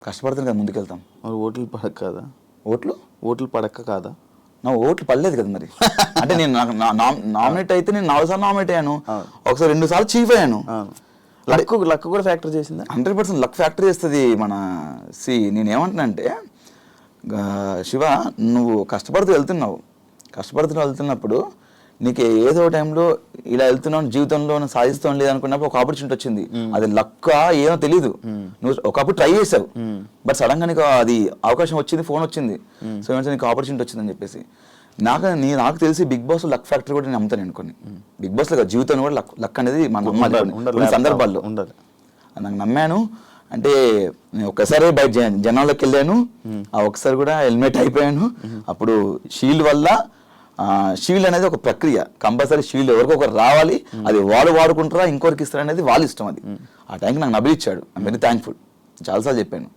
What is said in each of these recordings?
కష్టపడుతుంది కదా ముందుకెళ్తాం. మరి ఓట్లు పడక కాదా? ఓట్లు పడక కాదా? నా ఓట్లు పడలేదు కదా మరి. అంటే నేను నామినేట్ అయితే నేను 4 సార్లు నామినేట్ అయ్యాను, ఒకసారి 2 సార్లు చీఫ్ అయ్యాను. లక్ కూడా ఫ్యాక్టర్ చేసిందా? 100% లక్ ఫ్యాక్టరీ చేస్తుంది మన నేనేమంటున్నానంటే శివ, నువ్వు కష్టపడుతూ వెళ్తున్నప్పుడు నీకు ఏదో టైంలో ఇలా వెళ్తున్నావు, జీవితంలో సాధిస్తాం లేదనుకున్నప్పుడు ఒక ఆపర్చునిటీ వచ్చింది. అది లక్క ఏమో తెలీదు, నువ్వు ఒకప్పుడు ట్రై చేసావు, బట్ సడన్ గా నీకు అది అవకాశం వచ్చింది, ఫోన్ వచ్చింది, సో ఏమంటే నీకు ఆపర్చునిటీ వచ్చిందని చెప్పేసి. నాకు తెలిసి బిగ్ బాస్ లక్ ఫ్యాక్టరీ కూడా నేను నమ్ముతాను. నేను కొన్ని బిగ్ బాస్ లో జీవితంలో కూడా లక్ అనేది మన కొన్ని సందర్భాల్లో ఉండాలి. నాకు నమ్మాను. అంటే నేను ఒక్కసారి బయట జనాల్లోకి వెళ్ళాను, ఆ ఒక్కసారి కూడా హెల్మెట్ అయిపోయాను. అప్పుడు షీల్డ్ వల్ల, షీల్డ్ అనేది ఒక ప్రక్రియ, కంపల్సరీ షీల్డ్ ఎవరికో ఒకరు రావాలి, అది వాడు వాడుకుంటారా ఇంకొకరికి ఇస్తారు అనేది వాళ్ళ ఇష్టం. అది ఆ టైంకి నాకు నబిల్ ఇచ్చాడు, ఐమ్ వెరీ థ్యాంక్ఫుల్. చాలాసార్లు చెప్పాను.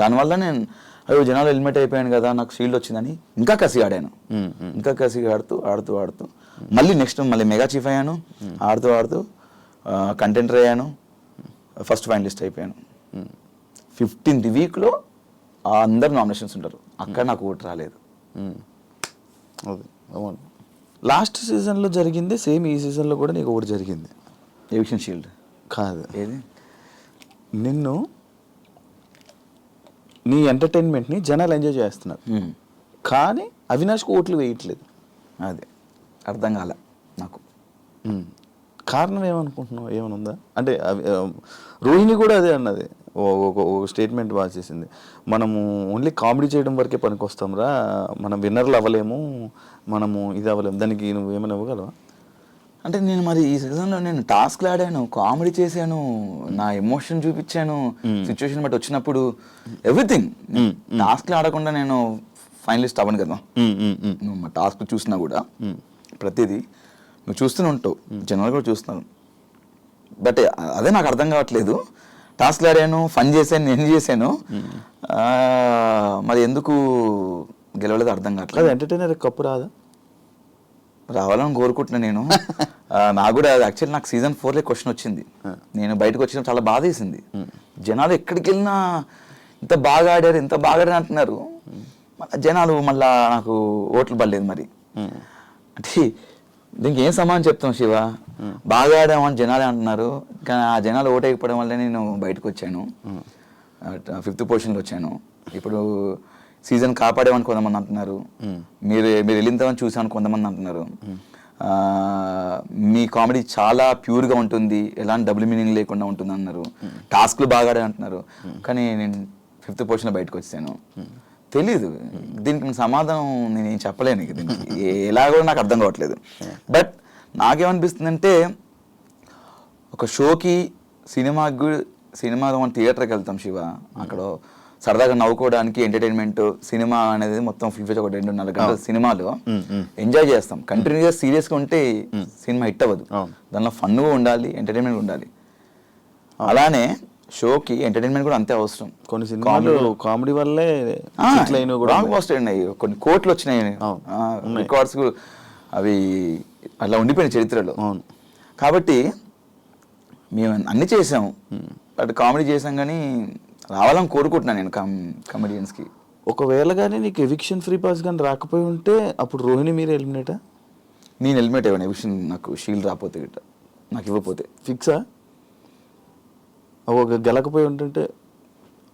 దానివల్ల నేను అయ్యో జనాలు హెల్మెట్ అయిపోయాను కదా, నాకు షీల్డ్ వచ్చిందని ఇంకా కసి ఆడాను. ఇంకా కసిగా ఆడుతూ మళ్ళీ నెక్స్ట్ మెగా చీఫ్ అయ్యాను. ఆడుతూ కంటెంటర్ అయ్యాను, ఫస్ట్ ఫైనలిస్ట్ అయిపోయాను. 15th వీక్లో అందరు నామినేషన్స్ ఉంటారు, అక్కడ నాకు ఓటు రాలేదు. లాస్ట్ సీజన్లో జరిగింది సేమ్ ఈ సీజన్లో కూడా నీకు ఒకటి జరిగింది. ఎవిక్షన్ షీల్డ్ కాదు, ఏది నీ ఎంటర్టైన్మెంట్ని జనాలు ఎంజాయ్ చేస్తున్నారు, కానీ అవినాష్కి ఓట్లు వేయట్లేదు. అది అర్థం కాలే నాకు. కారణం ఏమనుకుంటున్నావు? ఏమైనా ఉందా? అంటే రోహిణి కూడా అదే అన్నది, ఒక స్టేట్మెంట్ బాగా చేసింది, మనము ఓన్లీ కామెడీ చేయడం వరకే పనికొస్తాం రా, మనం విన్నర్లు అవ్వలేము, మనము ఇది అవ్వలేము. దానికి నువ్వు ఏమైనా ఇవ్వగలవా? అంటే నేను మరి ఈ సీజన్లో నేను టాస్క్లు ఆడాను, కామెడీ చేశాను, నా ఎమోషన్ చూపించాను, సిచ్యువేషన్ బట్టి వచ్చినప్పుడు ఎవ్రీథింగ్. టాస్క్లు ఆడకుండా నేను ఫైనలిస్ట్ అవ్వను కదా. నువ్వు మా టాస్క్ చూసినా కూడా ప్రతిదీ నువ్వు చూస్తూనే ఉంటావు, జనాలు కూడా చూస్తున్నాను. బట్ అదే నాకు అర్థం కావట్లేదు. టాస్క్లు ఆడాను, ఫన్ చేశాను, నేను చేశాను, మరి ఎందుకు గెలవలేదు అర్థం కావట్లేదు. ఎంటర్టైనర్ కప్పు రావాలని కోరుకుంటున్నా నేను. నాకు కూడా యాక్చువల్లీ నాకు సీజన్ 4లో క్వశ్చన్ వచ్చింది, నేను బయటకు వచ్చిన చాలా బాధ వేసింది. జనాలు ఎక్కడికి వెళ్ళినా ఇంత బాగా ఆడారు అంటున్నారు, జనాలు మళ్ళా నాకు ఓట్లు పడలేదు. మరి అంటే దీనికి ఏం సమాధానం చెప్తాం శివ? బాగా ఆడామని జనాలే అంటున్నారు, కానీ ఆ జనాలు ఓటేయకపోవడం వల్లే నేను బయటకు వచ్చాను, 5th పొజిషన్లో వచ్చాను. ఇప్పుడు సీజన్ కాపాడేమని కొంతమంది అంటున్నారు, మీరు వెళ్ళిందని చూసామని కొంతమంది అంటున్నారు, మీ కామెడీ చాలా ప్యూర్గా ఉంటుంది, ఎలాంటి డబుల్ మీనింగ్ లేకుండా ఉంటుంది అన్నారు, టాస్క్లు బాగా ఆడే అంటున్నారు, కానీ నేను 5th పొజిషన్లో బయటకు వచ్చాను. తెలీదు, దీనికి సమాధానం నేను ఏం చెప్పలేను, దీనికి ఎలాగో నాకు అర్థం కావట్లేదు. బట్ నాకేమనిపిస్తుందంటే, ఒక షోకి సినిమాకి మనం థియేటర్కి వెళ్తాం శివ, అక్కడ సరదాగా నవ్వుకోవడానికి ఎంటర్టైన్మెంట్, సినిమా అనేది మొత్తం ఫుల్ఫిల్ ఒక 2.5 గంటల సినిమాలో ఎంజాయ్ చేస్తాం. కంటిన్యూగా సీరియస్గా ఉంటే సినిమా హిట్ అవ్వదు, దానిలో ఫన్గా ఉండాలి, ఎంటర్టైన్మెంట్ ఉండాలి. అలానే షోకి ఎంటర్టైన్మెంట్ కూడా అంతే అవసరం. కొన్ని సినిమాలు కామెడీ వల్లే కొన్ని కోట్లు వచ్చినాయి, రికార్డ్స్ అవి అలా ఉండిపోయిన చరిత్రలో. కాబట్టి మేము అన్ని చేసాము, బట్ కామెడీ చేసాం, కానీ రావాలని కోరుకుంటున్నాను నేను కామెడియన్స్కి. ఒకవేళ కానీ నీకు ఎవిక్షన్ ఫ్రీ పాస్ కానీ రాకపోయి ఉంటే అప్పుడు రోహిణి మీరు ఎలిమినేటా? నేను ఎలిమినేట్ అయ్యాను ఎవిక్షన్, నాకు షీల్డ్ రాకపోతే గిట్ట, నాకు ఇవ్వకపోతే. ఫిక్సా? ఒక గెలకపోయి ఉంటుంటే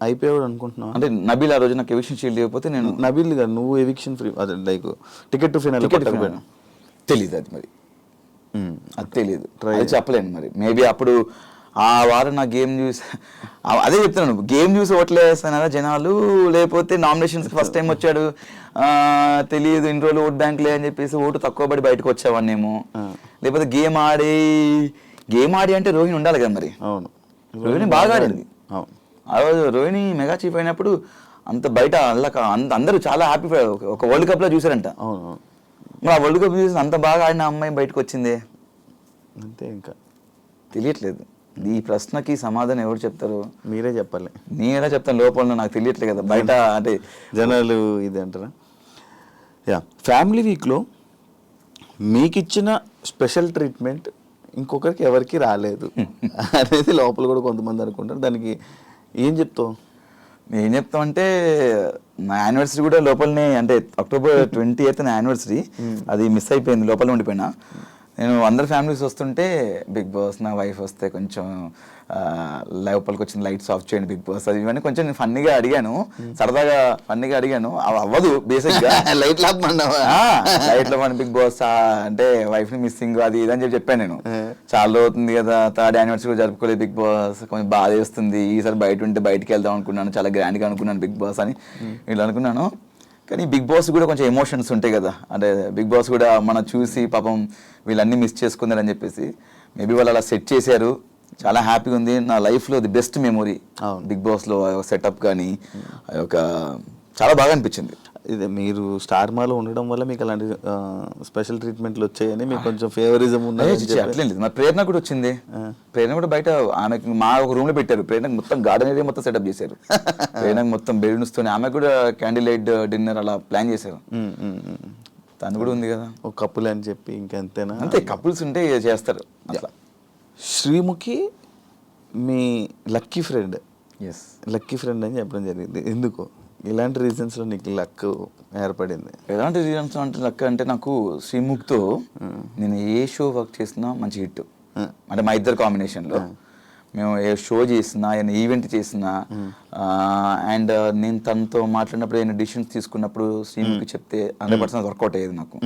అయిపోయాడు అనుకుంటున్నావు? అంటే నబీల్ ఆ రోజు నాకు ఎవిక్షన్ షీల్డ్ ఇవ్వకపోతే నేను నబీల్ గారు నువ్వు ఎవిక్షన్ ఫ్రీ, అదే లైక్ టికెట్ టు ఫైనల్ తెలీదు, అది మరి అది తెలీదు, అది చెప్పలేను. మరి మేబీ అప్పుడు ఆ వారం నా గేమ్ చూసి, అదే చెప్తున్నాను, గేమ్ చూసి ఓట్లు వేస్తాను జనాలు, లేకపోతే నామినేషన్స్కి ఫస్ట్ టైం వచ్చాడు తెలియదు, ఇన్ని రోజులు ఓట్ బ్యాంక్ లే అని చెప్పేసి ఓటు తక్కువ పడి బయటకు వచ్చేవాడినేమో, లేకపోతే గేమ్ ఆడి అంటే రోహిణి ఉండాలి కదా మరి. అవును, రోహిణి బాగా ఆడింది. ఆ రోజు రోహిణి మెగా చీఫ్ అయినప్పుడు అంత బయట అందరూ చాలా హ్యాపీ, ఒక వరల్డ్ కప్లో చూసారంట. మరి ఆ వరల్డ్ కప్ చూసి అంత బాగా ఆడిన అమ్మాయి బయటకు వచ్చిందే, అంతే. ఇంకా తెలియట్లేదు. ఈ ప్రశ్నకి సమాధానం ఎవరు చెప్తారు? మీరే చెప్పాలి. నేను ఎలా చెప్తాను, లోపల నాకు తెలియట్లేదు కదా, బయట అంటే జనాలు ఇది అంటారా? ఫ్యామిలీ వీక్లో మీకు ఇచ్చిన స్పెషల్ ట్రీట్మెంట్ ఇంకొకరికి ఎవరికి రాలేదు అనేది లోపల కూడా కొంతమంది అనుకుంటారు. దానికి ఏం చెప్తావు? ఏం చెప్తామంటే నా యానివర్సరీ కూడా లోపలనే, అంటే October 28th నా యానివర్సరీ, అది మిస్ అయిపోయింది, లోపల ఉండిపోయినా. నేను అందరు ఫ్యామిలీస్ వస్తుంటే బిగ్ బాస్, నా వైఫ్ వస్తే కొంచెం లోపలికి వచ్చిన లైట్స్ ఆఫ్ చేయండి బిగ్ బాస్, అది ఇవన్నీ కొంచెం నేను ఫన్నీగా అడిగాను, సరదాగా ఫన్నీగా అడిగాను. అవ్వదు బేసిక్గా. లైట్ లాపమన్నావా? లైట్ లో మన బిగ్ బాస్ అంటే వైఫ్ ని మిస్సింగ్ అది ఇది అని చెప్పాను నేను. చాలా అవుతుంది కదా, 3rd యానివర్సరీ కూడా జరుపుకోలేదు బిగ్ బాస్, కొంచెం బాధ వేస్తుంది, ఈసారి బయట ఉంటే బయటికి వెళ్దాం అనుకున్నాను, చాలా గ్రాండ్ గా అనుకున్నాను బిగ్ బాస్ అని ఇలా అనుకున్నాను. కానీ బిగ్ బాస్ కూడా కొంచెం ఎమోషన్స్ ఉంటాయి కదా, అంటే బిగ్ బాస్ కూడా మనం చూసి పాపం వీళ్ళన్నీ మిస్ చేసుకున్నారని చెప్పేసి మేబీ వాళ్ళు అలా సెట్ చేశారు. చాలా హ్యాపీగా ఉంది, నా లైఫ్లో ది బెస్ట్ మెమొరీ బిగ్ బాస్లో సెటప్ కానీ ఒక చాలా బాగా అనిపించింది. ఇది మీరు స్టార్ మాలో ఉండడం వల్ల మీకు అలాంటి స్పెషల్ ట్రీట్మెంట్లు వచ్చాయని మీకు కొంచెం ఫేవరిజం ఉన్నది. అట్లేం లేదు, మా ప్రేరణ కూడా వచ్చింది. ప్రేరణ కూడా బయట ఆమెకి మా ఒక రూమ్ లో పెట్టారు, ప్రేరణకు మొత్తం గార్డెన్ ఏరియా మొత్తం సెటప్ చేశారు. ప్రేరణకు మొత్తం బెలూన్స్ తోని ఆమె కూడా క్యాండిల్ లైట్ డిన్నర్ అలా ప్లాన్ చేశారు. తను కూడా ఉంది కదా ఒక కప్పులు అని చెప్పి ఇంకెంతేనా, అంతే కపుల్స్ ఉంటే చేస్తారు అట్లా. శ్రీముఖి మీ lucky friend, yes lucky friend అని చెప్పడం జరిగింది. ఎందుకు, ఇలాంటి రీజన్స్లో నీకు లక్ ఏర్పడింది? ఎలాంటి రీజన్స్ అంటే లక్ అంటే నాకు శ్రీముఖ్తో నేను ఏ షో వర్క్ చేసినా మంచి హిట్, అంటే మా ఇద్దరు కాంబినేషన్లో మేము ఏ షో చేసినా ఏదైనా ఈవెంట్ చేసినా అండ్ నేను తనతో మాట్లాడినప్పుడు ఏదైనా డిసిషన్స్ తీసుకున్నప్పుడు శ్రీముఖి చెప్తే 100% వర్కౌట్ అయ్యేది నాకు.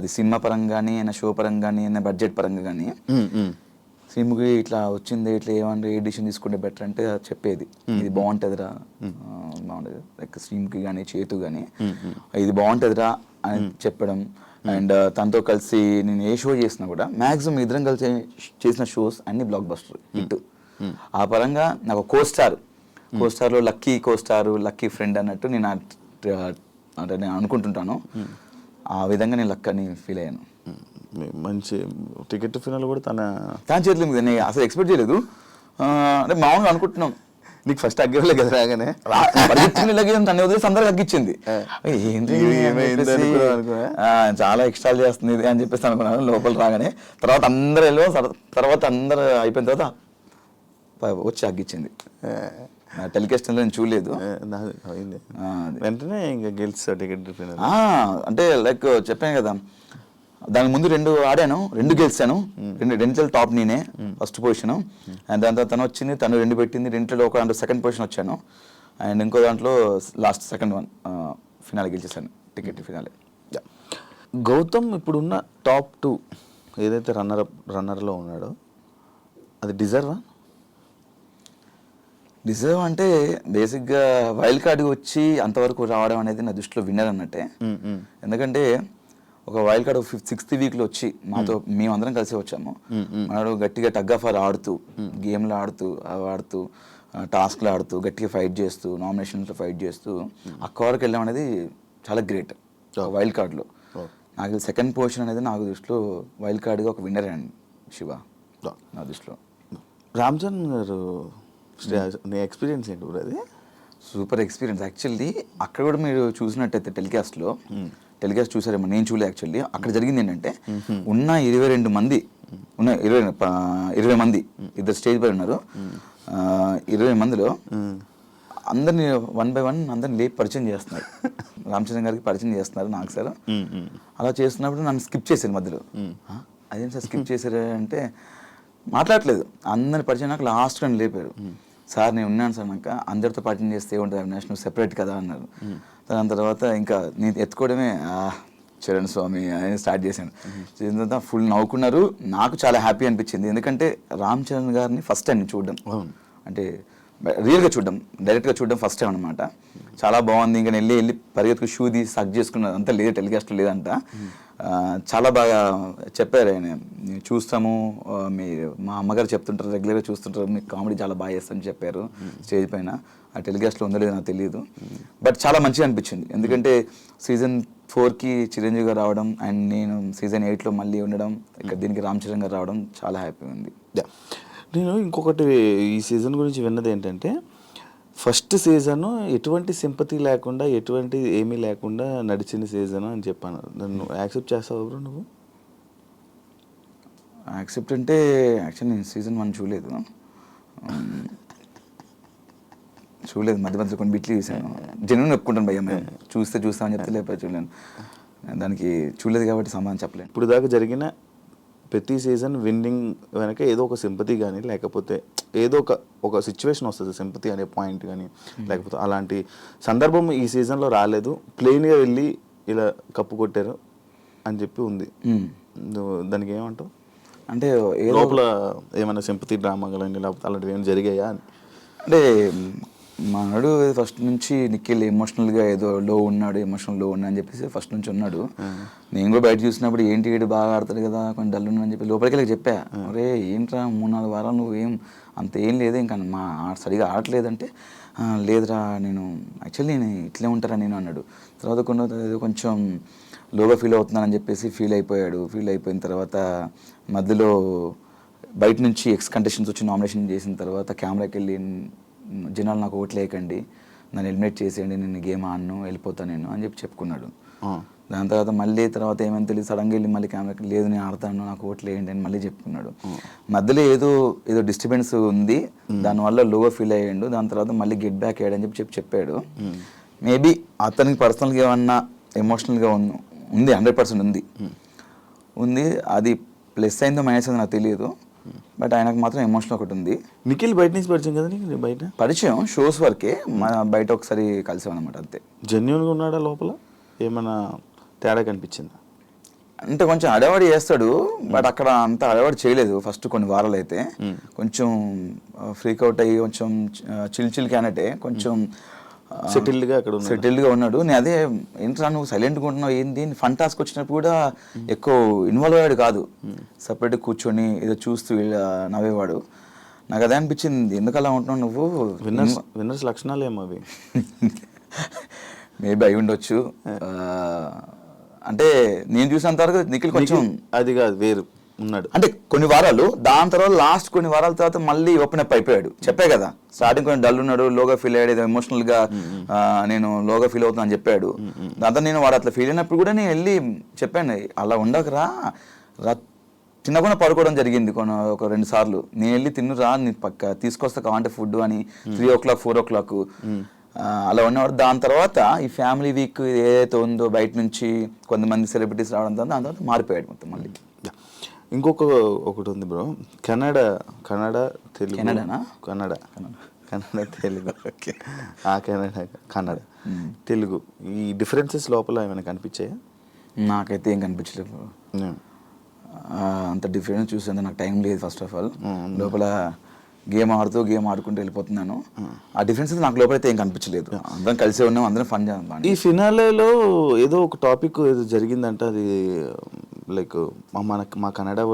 అది సినిమా పరంగా కానీ అయినా షో పరంగా కానీ అయినా బడ్జెట్ పరంగా కానీ శ్రీముఖి ఇట్లా వచ్చింది, ఇట్లా ఏమంటే ఏ డిసిషన్ తీసుకుంటే బెటర్ అంటే చెప్పేది, ఇది బాగుంటుందిరా, బాగుంటుంది లైక్ శ్రీముఖి కానీ చేతు కానీ ఇది బాగుంటుందిరా అని చెప్పడం. అండ్ తనతో కలిసి నేను ఏ షో చేసినా కూడా మ్యాక్సిమం ఇద్దరం కలిసి చేసిన షోస్ అన్ని బ్లాక్ బస్టర్ హిట్. ఆ పరంగా నాకు కోస్టార్లో లక్కీ కోస్టార్, లక్కీ ఫ్రెండ్ అన్నట్టు నేను అంటే నేను అనుకుంటుంటాను. ఆ విధంగా నేను లక్ అని ఫీల్ అయ్యాను. మంచి టికెట్ ఫినాల్ కూడా తన చేతిలో ఉంది, నేను అసలు ఎక్స్పెక్ట్ చేయలేదు. అంటే మామూలుగా అనుకుంటున్నాం, నీకు ఫస్ట్ అగ్గరలే కదా రాగానే తన వదిలేసి అందరికి అగ్గిచ్చింది, చాలా ఎక్స్ట్రా చేస్తుంది ఇది అని చెప్పేసి అనుకున్నాను లోపల రాగానే. తర్వాత అందరూ అయిపోయిన తర్వాత వచ్చి అగ్గిచ్చింది. టెలికాస్ట్ నేను చూడలేదు, వెంటనే ఇంకా గెలిచా టికెట్ ఫినాల్. అంటే లైక్ చెప్పాను కదా, దాని ముందు 2 ఆడాను, 2 గెలిచాను, రెండిట్లో టాప్ నేనే ఫస్ట్ పొజిషన్. అండ్ దాని తర్వాత తను వచ్చింది, తను 2 పెట్టింది, రెండిట్లో ఒక దాంట్లో సెకండ్ పొజిషన్ వచ్చాను, అండ్ ఇంకో దాంట్లో లాస్ట్ సెకండ్ వన్ ఫినాలే గెలిచేసాను, టికెట్ ఫినాలే. గౌతమ్ ఇప్పుడున్న టాప్ 2 ఏదైతే రన్నర్లో ఉన్నాడో అది డిజర్వా? డిజర్వ్ అంటే బేసిక్గా వైల్డ్ కార్డ్కి వచ్చి అంతవరకు రావడం అనేది నా దృష్టిలో విన్నర్ అన్నట్టే. ఎందుకంటే ఒక వైల్డ్ కార్డ్ 6th వీక్లో వచ్చి మేమందరం కలిసి వచ్చాము. మనడు గట్టిగా టగ్ ఆఫ్ వార్ ఆడుతూ, గేమ్లు ఆడుతూ టాస్క్లు ఆడుతూ గట్టిగా ఫైట్ చేస్తూ నామినేషన్స్లో ఫైట్ చేస్తూ అక్క వరకు వెళ్ళడం అనేది చాలా గ్రేట్ వైల్డ్ కార్డ్లో. నాకు సెకండ్ పొజిషన్ అనేది నాకు దృష్టిలో వైల్డ్ కార్డ్గా ఒక విన్నర్ అండి శివ నా దృష్టిలో. రామ్ చరణ్ గారు నీ ఎక్స్పీరియన్స్ ఏంటి బ్రో? అది సూపర్ ఎక్స్పీరియన్స్ యాక్చువల్లీ. అక్కడ కూడా మీరు చూసినట్టయితే టెలికాస్ట్ చూసారేమో, నేను చూడలే యాక్చువల్లీ. అక్కడ జరిగింది ఏంటంటే ఉన్న 22 మంది 20 మంది ఇద్దరు స్టేజ్ పై ఉన్నారు. 20 మందిలో అందరినీ 1 by 1 అందరిని లేపి పరిచయం చేస్తున్నారు. రామచంద్ర గారికి పరిచయం చేస్తున్నారు నాకు సార్. అలా చేస్తున్నప్పుడు నన్ను స్కిప్ చేశారు మధ్యలో. అదేం సార్ స్కిప్ చేశారు అంటే మాట్లాడలేదు, అందరిని పరిచయం నాకు లాస్ట్ నన్ను లేపారు. సార్ నేను ఉన్నాను సార్, నాకు అందరితో పరిచయం చేస్తే ఏముంటుంది అవినాష్, నువ్వు సెపరేట్ కదా అన్నారు. దాని తర్వాత ఇంకా నేను ఎత్తుకోవడమే చరణ్ స్వామి అని స్టార్ట్ చేశాను. చేసిన తర్వాత ఫుల్ నవ్వుకున్నారు. నాకు చాలా హ్యాపీ అనిపించింది, ఎందుకంటే రామ్ చరణ్ గారిని ఫస్ట్ టైం చూడడం, అంటే రియల్గా చూడడం, డైరెక్ట్గా చూడడం ఫస్ట్ టైం అనమాట. చాలా బాగుంది. ఇంకా వెళ్ళి పరిగెత్తుకు షూ తీసి సక్ చేసుకున్నది అంతా లేదు, టెలికాస్ట్ లేదంట. చాలా బాగా చెప్పారు ఆయన, చూస్తాము మా అమ్మగారు చెప్తుంటారు, రెగ్యులర్గా చూస్తుంటారు, మీకు కామెడీ చాలా బాగా చేస్తారని చెప్పారు స్టేజ్ పైన. ఆ టెలికాస్ట్లో ఉందో లేదో నాకు తెలియదు, బట్ చాలా మంచిగా అనిపించింది. ఎందుకంటే సీజన్ 4కి చిరంజీవి గారు రావడం అండ్ నేను సీజన్ 8లో మళ్ళీ ఉండడం, ఇక్కడ దీనికి రామ్ చరణ్ గారు రావడం చాలా హ్యాపీగా ఉంది. నేను ఇంకొకటి ఈ సీజన్ గురించి విన్నది ఏంటంటే, ఫస్ట్ సీజన్ ఎటువంటి సింపతి లేకుండా ఎటువంటి ఏమీ లేకుండా నడిచిన సీజన్ అని చెప్పాను. నన్ను యాక్సెప్ట్ చేస్తావు బ్రో నువ్వు? యాక్సెప్ట్ అంటే యాక్చువల్లీ నేను సీజన్ 1 చూడలేదు. చూడలేదు, మధ్య మధ్యలో కొన్ని బిట్లు చూసాను. జెన్యున్ ఒప్పుకుంటాను భయ్య, మేము చూస్తామని చెప్తే లేకపోతే చూడలేను. దానికి చూడలేదు కాబట్టి సమాధానం చెప్పలేను. ఇప్పుడు దాకా జరిగిన ప్రతి సీజన్ విన్నింగ్ వెనక ఏదో ఒక సింపతి కానీ లేకపోతే ఏదో ఒక సిచ్యువేషన్ వస్తుంది, సింపతి అనే పాయింట్ కానీ లేకపోతే అలాంటి సందర్భం ఈ సీజన్లో రాలేదు, ప్లెయిన్గా వెళ్ళి ఇలా కప్పు కొట్టారు అని చెప్పి ఉంది. దానికి ఏమంటావు? అంటే లోపల ఏమైనా సింపతి డ్రామా కానీ లేకపోతే అలాంటివి ఏమైనా జరిగాయా అని? అంటే మనడు ఫస్ట్ నుంచి నిఖిల్ ఎమోషనల్గా ఏదో లో ఉన్నాడు, ఎమోషనల్ లో ఉన్నా అని చెప్పేసి ఫస్ట్ నుంచి ఉన్నాడు. నేను కూడా బయట చూసినప్పుడు ఏంటి వీడు బాగా ఆడతాడు కదా, కొంచెం డల్ ఉన్నాడు అని చెప్పి లోపలికి వెళ్ళి చెప్పా, అరే ఏంట్రా 3-4 వారాలు నువ్వు అంత ఏం లేదు ఇంకా సరిగా ఆడలేదంటే, లేదురా నేను యాక్చువల్లీ నేను ఇట్లే ఉంటారా నేను అన్నాడు. తర్వాత కొంచెం లోగా ఫీల్ అవుతున్నానని చెప్పేసి ఫీల్ అయిపోయిన తర్వాత మధ్యలో బయట నుంచి ఎక్స్ కంటెస్టెంట్స్ వచ్చి నామినేషన్ చేసిన తర్వాత కెమెరాకి వెళ్ళి, జనాలు నాకు ఓట్లు వేయకండి, నన్ను ఎలిమినేట్ చేసేయండి, నేను గేమ్ ఆడను, వెళ్ళిపోతాను నేను అని చెప్పి చెప్పుకున్నాడు. దాని తర్వాత తర్వాత ఏమైనా తెలియదు, సడన్గా వెళ్ళి మళ్ళీ కెమెరాకి లేదు నేను ఆడతాను, నాకు ఓట్లు వేయండి అని మళ్ళీ చెప్పుకున్నాడు. మధ్యలో ఏదో డిస్టర్బెన్స్ ఉంది, దానివల్ల లోగా ఫీల్ అయ్యాడు. దాని తర్వాత మళ్ళీ గెట్ బ్యాక్ అయ్యాడని చెప్పాడు. మేబీ అతనికి పర్సనల్గా ఏమన్నా ఎమోషనల్గా ఉంది, 100% ఉంది. అది ప్లస్ అయిందో మైనస్ అయిందో నాకు తెలియదు, బట్ ఆయనకు మాత్రం ఎమోషనల్ ఒకటి ఉంది. నిఖిల్ బయట నుంచి పరిచయం కదా నీకు? బయట పరిచయం షోస్ వరకే, బయట ఒకసారి కలిసామన్నమాట అంతే. జెన్యున్గా ఉన్నాడా లోపల? ఏమైనా తేడా కనిపించిందా? అంటే కొంచెం అడవాడి చేస్తాడు, బట్ అక్కడ అంత అడవాడి చేయలేదు. ఫస్ట్ కొన్ని వారాలు అయితే కొంచెం ఫ్రీక్ అవుట్ అయ్యి కొంచెం చిల్ క్యానటే కొంచెం సెటిల్డ్గా ఉన్నాడు. నేను అదే ఏంట్రా నువ్వు సైలెంట్గా ఉంటున్నావు ఏంది, ఫన్ టాస్క్ వచ్చినప్పుడు కూడా ఎక్కువ ఇన్వాల్వ్ అయ్యాడు కాదు, సపరేట్గా కూర్చొని ఏదో చూస్తూ నవ్వేవాడు. నాకు అదే అనిపించింది, ఎందుకు అలా ఉంటున్నావు నువ్వు? విన్నర్స్ లక్షణాలు ఏమో అవి. మేబీ అయి ఉండొచ్చు. అంటే నేను చూసినంత వరకు నిఖిల్ కొంచెం అది కాదు, వేరు ఉన్నాడు. అంటే కొన్ని వారాలు, దాని తర్వాత లాస్ట్ కొన్ని వారాల తర్వాత మళ్ళీ ఓపెన్ అప్ అయిపోయాడు. చెప్పే కదా, స్టార్టింగ్ కొంచెం డల్ ఉన్నాడు, లోగా ఫీల్ అయ్యాడు, ఏదో ఎమోషనల్గా నేను లోగా ఫీల్ అవుతున్నా అని చెప్పాడు. దాంతో నేను వాడు అట్లా ఫీల్ అయినప్పుడు కూడా నేను వెళ్ళి చెప్పాను, అలా ఉండకరా, తినకుండా పడుకోవడం జరిగింది ఒక 2 సార్లు. నేను వెళ్ళి తిన్నురా, నీ పక్క తీసుకొస్తా కావాలంటే ఫుడ్ అని 3 o'clock 4 o'clock అలా ఉన్నవాడు. దాని తర్వాత ఈ ఫ్యామిలీ వీక్ ఏదైతే ఉందో బయట నుంచి కొంతమంది సెలబ్రిటీస్ రావడంతో దాని తర్వాత మారిపోయాడు మొత్తం మళ్ళీ. ఒకటి ఉంది బ్రో, కన్నడ తెలుగు. కన్నడ తెలుగు కన్నడ తెలుగు ఈ డిఫరెన్సెస్ లోపల ఏమైనా కనిపించాయా? నాకైతే ఏం కనిపించలేదు. అంత డిఫరెన్స్ చూసేంత నాకు టైం లేదు. ఫస్ట్ ఆఫ్ ఆల్ లోపల గేమ్ ఆడుకుంటూ వెళ్ళిపోతున్నాను. ఆ డిఫరెన్స్ నాకు లోపలైతే ఏం కనిపించలేదు. అందరం కలిసే ఉన్నాం, అందరం ఫన్ చేద్దాం. ఈ ఫినాలేలో ఏదో ఒక టాపిక్ ఏదో జరిగిందంట, అది లైక్ మా కన్నడ